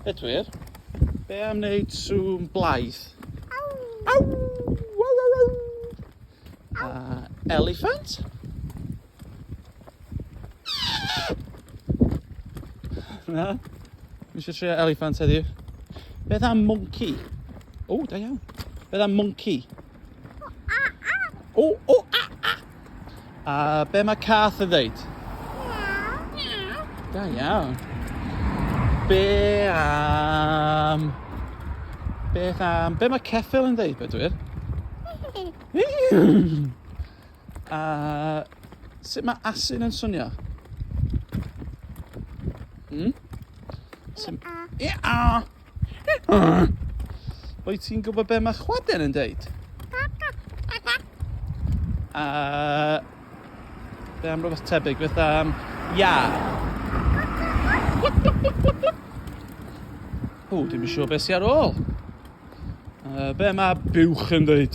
Bedwyr, be am wneud sŵn blaidd? Elephant? Na? Mi eisiau trio elephant heddiw. Beth am monkey? O, da iawn. Beth am monkey? O, be mae cath yn ddeud? Da iawn. Be mae ceffyl yn ddeud, Bedwyr? Sut mae asyn yn swnio? Wyt ti'n gwybod be mae chwaden yn deud? Be am rhywbeth tebyg, beth am ia? Dim yn siŵr beth sy'n ar ôl. Be mae buwch yn dweud?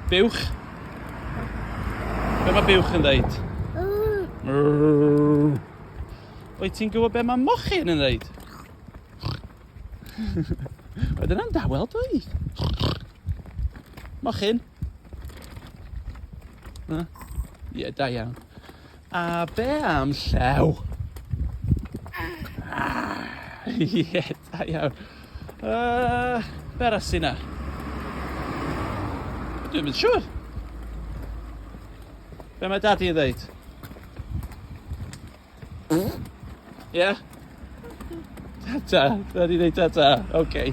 Buwch? Be mae buwch yn dweud? Wyt ti'n gwybod be mae mochyn yn dweud? Wedyn am dawel dwi. Mochyn? Ie, da iawn. A be am llew? Ie, da iawn. Be arall sy'n na? Dwi'n mynd siŵr. Be mae dadi yn dweud? Ie? Tata. Dadi dweud tata. Oce.